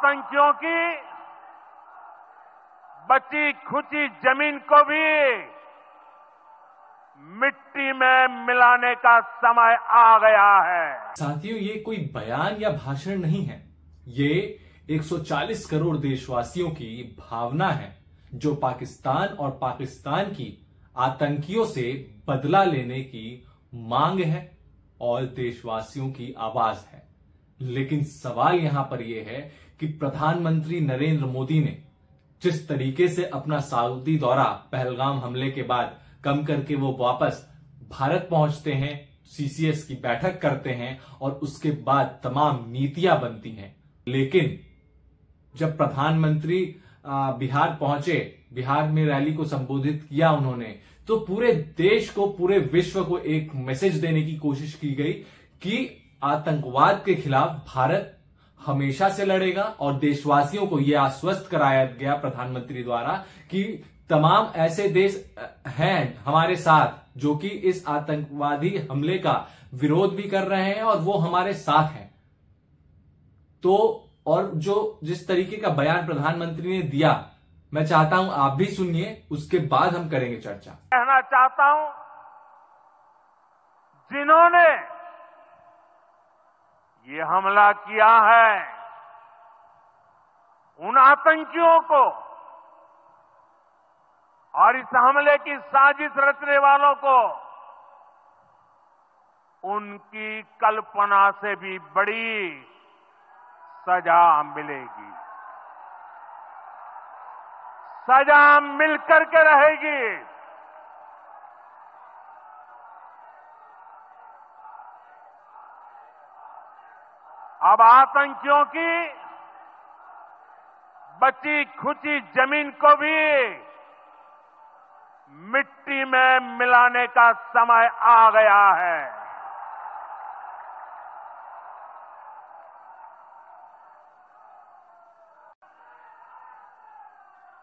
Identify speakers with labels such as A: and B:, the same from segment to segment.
A: आतंकियों की बची खुची जमीन को भी मिट्टी में मिलाने का समय आ गया है।
B: साथियों, ये कोई बयान या भाषण नहीं है, ये 140 करोड़ देशवासियों की भावना है जो पाकिस्तान और पाकिस्तान की आतंकियों से बदला लेने की मांग है और देशवासियों की आवाज है। लेकिन सवाल यहां पर यह है कि प्रधानमंत्री नरेंद्र मोदी ने जिस तरीके से अपना सऊदी दौरा पहलगाम हमले के बाद कम करके वो वापस भारत पहुंचते हैं, सीसीएस की बैठक करते हैं और उसके बाद तमाम नीतियां बनती हैं। लेकिन जब प्रधानमंत्री बिहार पहुंचे, बिहार में रैली को संबोधित किया उन्होंने, तो पूरे देश को, पूरे विश्व को एक मैसेज देने की कोशिश की गई कि आतंकवाद के खिलाफ भारत हमेशा से लड़ेगा और देशवासियों को यह आश्वस्त कराया गया प्रधानमंत्री द्वारा कि तमाम ऐसे देश हैं हमारे साथ जो कि इस आतंकवादी हमले का विरोध भी कर रहे हैं और वो हमारे साथ हैं। तो और जिस तरीके का बयान प्रधानमंत्री ने दिया, मैं चाहता हूं आप भी सुनिए, उसके बाद हम करेंगे चर्चा।
A: कहना चाहता हूं, जिन्होंने ये हमला किया है उन आतंकियों को और इस हमले की साजिश रचने वालों को उनकी कल्पना से भी बड़ी सजा मिलेगी। सजा मिलकर के रहेगी। अब आतंकियों की बची खुची जमीन को भी मिट्टी में मिलाने का समय आ गया है।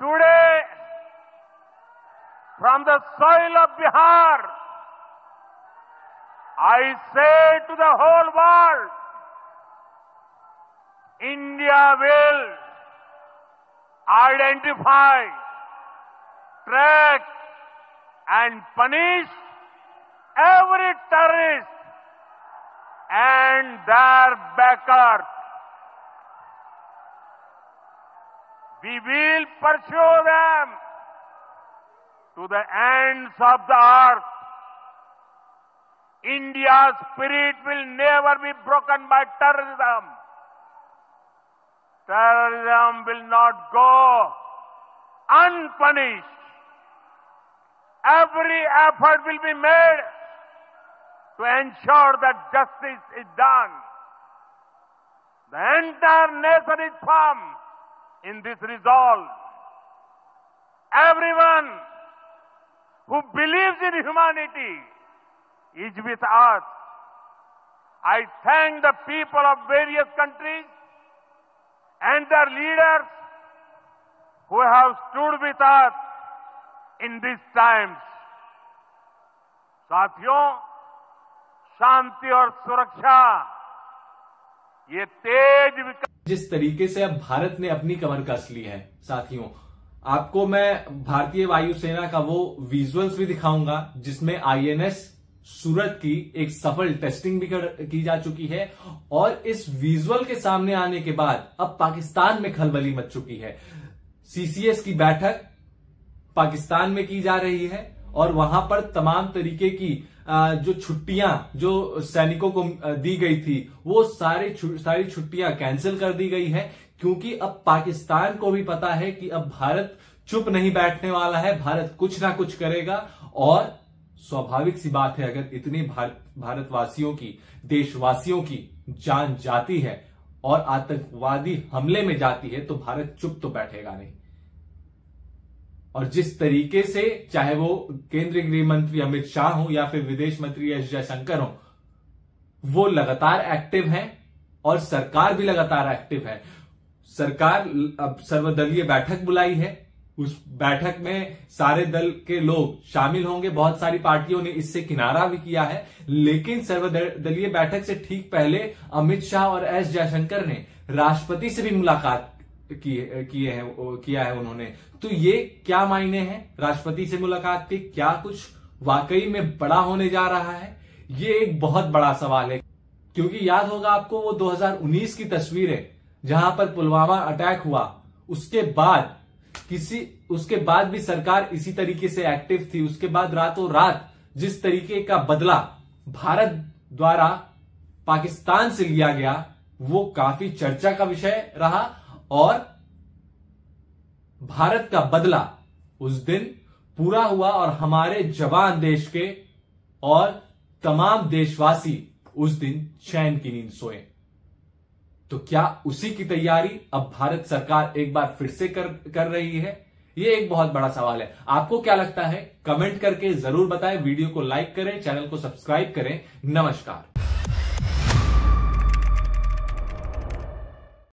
A: Today, from the soil of Bihar, I say to the whole world, India will identify, track and punish every terrorist and their backers. We will pursue them to the ends of the earth. India's spirit will never be broken by terrorism. Terrorism will not go unpunished. Every effort will be made to ensure that justice is done. The entire nation is firm in this resolve. Everyone who believes in humanity is with us. I thank the people of various countries and their leaders who have stood with us in these times. साथियों, शांति और सुरक्षा ये तेज विकास
B: जिस तरीके से अब भारत ने अपनी कमर कस ली है, साथियों, आपको मैं भारतीय वायुसेना का वो विजुअल्स भी दिखाऊंगा जिसमें आईएनएस सूरत की एक सफल टेस्टिंग भी की जा चुकी है। और इस विजुअल के सामने आने के बाद अब पाकिस्तान में खलबली मच चुकी है। सीसीएस की बैठक पाकिस्तान में की जा रही है और वहां पर तमाम तरीके की जो छुट्टियां जो सैनिकों को दी गई थी वो सारी छुट्टियां कैंसिल कर दी गई है, क्योंकि अब पाकिस्तान को भी पता है कि अब भारत चुप नहीं बैठने वाला है, भारत कुछ ना कुछ करेगा। और स्वाभाविक सी बात है, अगर इतनी भारतवासियों की, देशवासियों की जान जाती है और आतंकवादी हमले में जाती है तो भारत चुप तो बैठेगा नहीं। और जिस तरीके से चाहे वो केंद्रीय गृह मंत्री अमित शाह हो या फिर विदेश मंत्री एस जयशंकर हो, वो लगातार एक्टिव हैं और सरकार भी लगातार एक्टिव है। सरकार अब सर्वदलीय बैठक बुलाई है, उस बैठक में सारे दल के लोग शामिल होंगे। बहुत सारी पार्टियों ने इससे किनारा भी किया है, लेकिन सर्वदलीय बैठक से ठीक पहले अमित शाह और एस जयशंकर ने राष्ट्रपति से भी मुलाकात किया है उन्होंने। तो ये क्या मायने हैं राष्ट्रपति से मुलाकात के? क्या कुछ वाकई में बड़ा होने जा रहा है? ये एक बहुत बड़ा सवाल है, क्योंकि याद होगा आपको वो 2019 की तस्वीरें जहां पर पुलवामा अटैक हुआ, उसके बाद भी सरकार इसी तरीके से एक्टिव थी। उसके बाद रातों रात जिस तरीके का बदला भारत द्वारा पाकिस्तान से लिया गया, वो काफी चर्चा का विषय रहा। और भारत का बदला उस दिन पूरा हुआ और हमारे जवान देश के और तमाम देशवासी उस दिन चैन की नींद सोए। तो क्या उसी की तैयारी अब भारत सरकार एक बार फिर से कर रही है? ये एक बहुत बड़ा सवाल है। आपको क्या लगता है? कमेंट करके जरूर बताएं। वीडियो को लाइक करें, चैनल को सब्सक्राइब करें। नमस्कार।